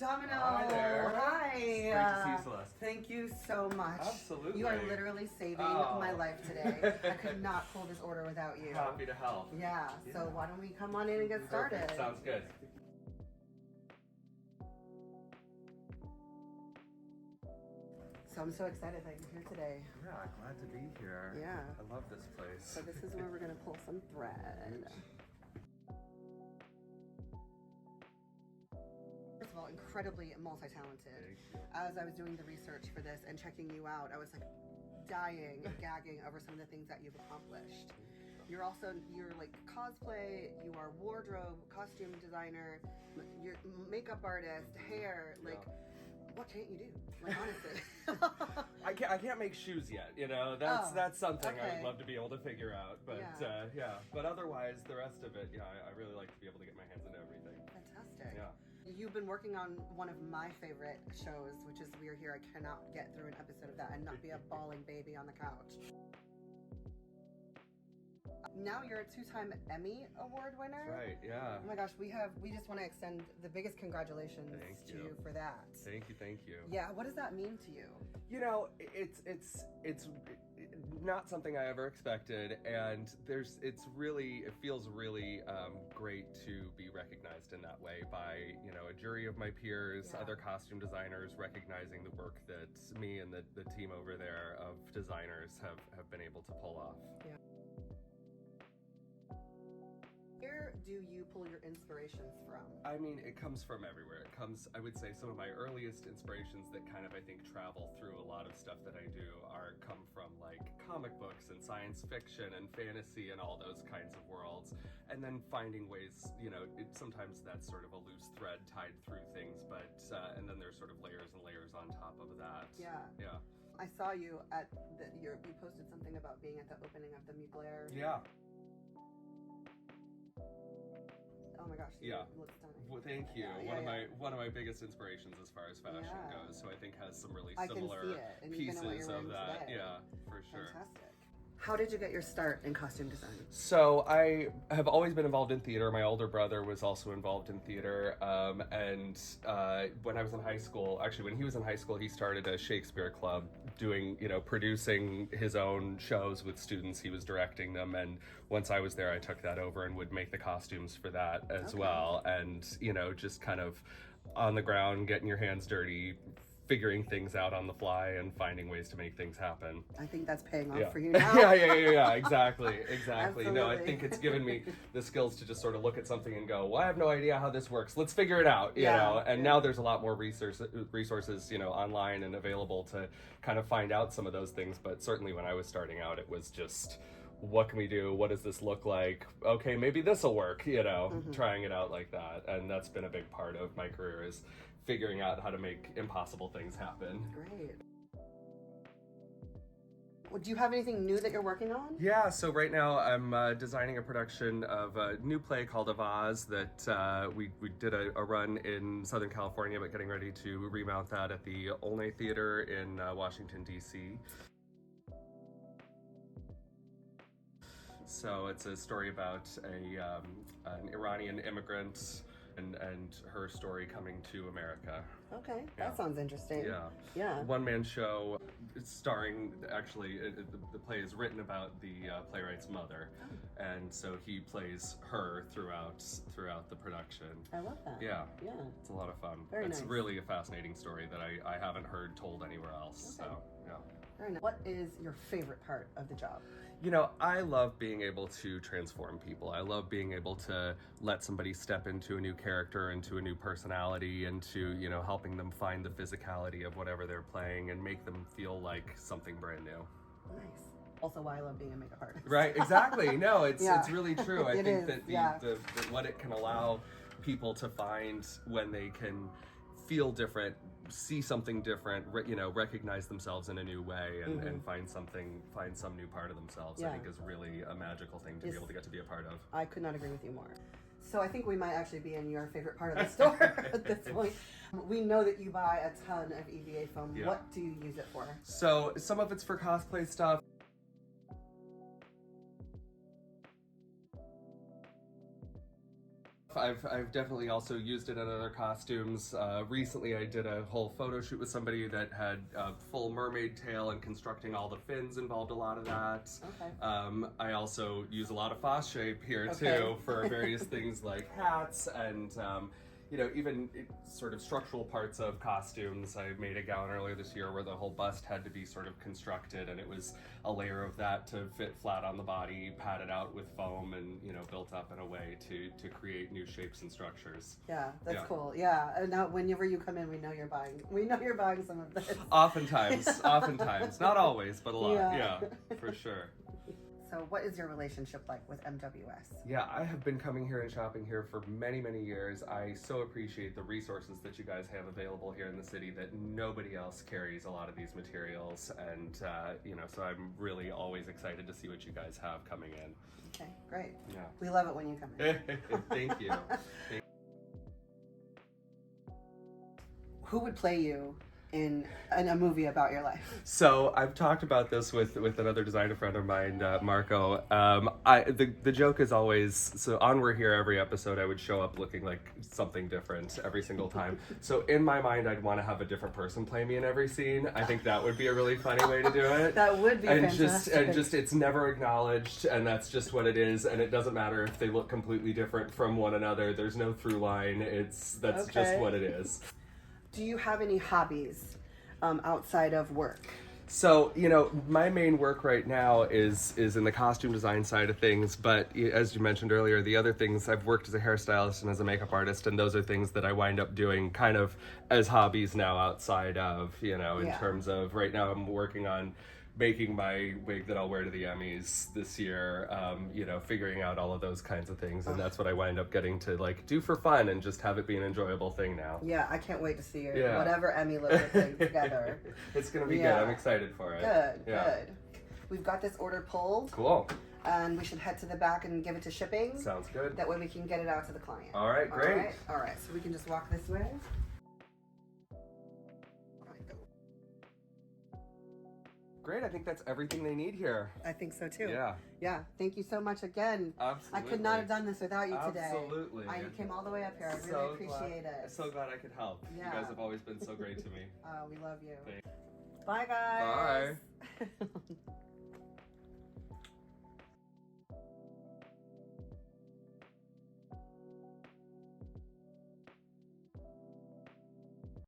Domino. Hi there. Hi. It's great to see you, Celeste. Thank you so much. Absolutely. You are literally saving my life today. I could not pull this order without you. Happy to help. Yeah. So why don't we come on in and get started? Perfect. Sounds good. So I'm so excited that you're here today. Yeah, glad to be here. Yeah. I love this place. So this is where we're gonna pull some thread. First of all, incredibly multi-talented. As I was doing the research for this and checking you out, I was like dying, gagging over some of the things that you've accomplished. You're like cosplay, you are wardrobe, costume designer, you're makeup artist, hair, like what can't you do? Like honestly. I can't make shoes yet, you know. That's something I would love to be able to figure out. But but otherwise the rest of it, I really like to be able to get my hands into everything. Fantastic. Yeah. You've been working on one of my favorite shows, which is We're Here. I cannot get through an episode of that and not be a bawling baby on the couch. Now you're a 2-time Emmy Award winner. That's right, yeah. Oh my gosh, we just want to extend the biggest congratulations to you for that. Thank you. Yeah, what does that mean to you? You know, it's not something I ever expected, and it feels really great to be recognized in that way by, you know, a jury of my peers, other costume designers recognizing the work that me and the team over there of designers have been able to pull off. Yeah. Where do you pull your inspirations from? I mean, it comes from everywhere. I would say some of my earliest inspirations that kind of, I think, travel through a lot of stuff that I do come from like comic books and science fiction and fantasy and all those kinds of worlds. And then finding ways, you know, sometimes that's sort of a loose thread tied through things, but, and then there's sort of layers and layers on top of that. Yeah. I saw you at you posted something about being at the opening of the Mugler. Yeah. Oh my gosh, you look stunning. Well, thank you. One of my biggest inspirations as far as fashion goes, so I think has some really similar pieces of that. Today. Yeah, for sure. Fantastic. How did you get your start in costume design? So I have always been involved in theater. My older brother was also involved in theater. And when I was in high school, actually when he was in high school, he started a Shakespeare club doing, you know, producing his own shows with students. He was directing them. And once I was there, I took that over and would make the costumes for that as well. And, you know, just kind of on the ground, getting your hands dirty, figuring things out on the fly and finding ways to make things happen. I think that's paying off for you now. yeah, exactly. Absolutely. No, I think it's given me the skills to just sort of look at something and go, well, I have no idea how this works. Let's figure it out, you know? And now there's a lot more resources, you know, online and available to kind of find out some of those things. But certainly when I was starting out, it was just, what can we do? What does this look like? Okay, maybe this will work, you know, trying it out like that. And that's been a big part of my career, is figuring out how to make impossible things happen. Great. Well, do you have anything new that you're working on? Yeah, so right now I'm designing a production of a new play called Avaz that we did a run in Southern California, but getting ready to remount that at the Olney Theater in Washington, D.C. So it's a story about an Iranian immigrant and her story coming to America. Okay, that sounds interesting. Yeah. One-man show starring, actually, the play is written about the playwright's mother, and so he plays her throughout the production. I love that. Yeah, it's a lot of fun. It's really a fascinating story that I haven't heard told anywhere else. Okay. So yeah. Very nice. What is your favorite part of the job? You know, I love being able to transform people. I love being able to let somebody step into a new character, into a new personality, into, you know, helping them find the physicality of whatever they're playing and make them feel like something brand new. Nice. Also why I love being a makeup artist. Right, exactly. No, it's really true. I think that the what it can allow people to find when they can feel different, see something different, you know, recognize themselves in a new way and find some new part of themselves, I think is really a magical thing to be able to get to be a part of. I could not agree with you more. So I think we might actually be in your favorite part of the store at this point. We know that you buy a ton of EVA foam. Yeah. What do you use it for? So some of it's for cosplay stuff. I've definitely also used it in other costumes. Recently, I did a whole photo shoot with somebody that had a full mermaid tail, and constructing all the fins involved a lot of that. Okay. I also use a lot of faux shape here Okay. too for various things like hats and you know, even sort of structural parts of costumes. I made a gown earlier this year where the whole bust had to be sort of constructed, and it was a layer of that to fit flat on the body, padded out with foam, and, you know, built up in a way to create new shapes and structures. Yeah, that's cool. Yeah, and now whenever you come in, we know you're buying some of this. Oftentimes, not always, but a lot. Yeah, for sure. So what is your relationship like with MWS? Yeah, I have been coming here and shopping here for many, many years. I so appreciate the resources that you guys have available here in the city that nobody else carries a lot of these materials. And, you know, so I'm really always excited to see what you guys have coming in. Okay, great. Yeah. We love it when you come in. Thank you. Who would play you in a movie about your life? So I've talked about this with another designer friend of mine, Marco. The joke is always, so on We're Here every episode, I would show up looking like something different every single time. So in my mind, I'd want to have a different person play me in every scene. I think that would be a really funny way to do it. That would be and fantastic. Just it's never acknowledged, and that's just what it is. And it doesn't matter if they look completely different from one another. There's no through line. That's just what it is. Do you have any hobbies outside of work? So, you know, my main work right now is in the costume design side of things, but as you mentioned earlier, the other things, I've worked as a hairstylist and as a makeup artist, and those are things that I wind up doing kind of as hobbies now outside of, you know, in terms of, right now I'm working on making my wig that I'll wear to the Emmys this year, you know, figuring out all of those kinds of things, and that's what I wind up getting to, like, do for fun and just have it be an enjoyable thing now. Yeah, I can't wait to see your whatever Emmy look thing together. It's gonna be good. I'm excited for it. Good. We've got this order pulled. Cool. And we should head to the back and give it to shipping. Sounds good. That way we can get it out to the client. All right, great. All right, so we can just walk this way. Great, I think that's everything they need here. I think so too. Yeah. Yeah, thank you so much again. Absolutely. I could not have done this without you today. Absolutely. You came all the way up here. I really appreciate it. So glad I could help. Yeah. You guys have always been so great to me. We love you. Thanks. Bye, guys. Bye.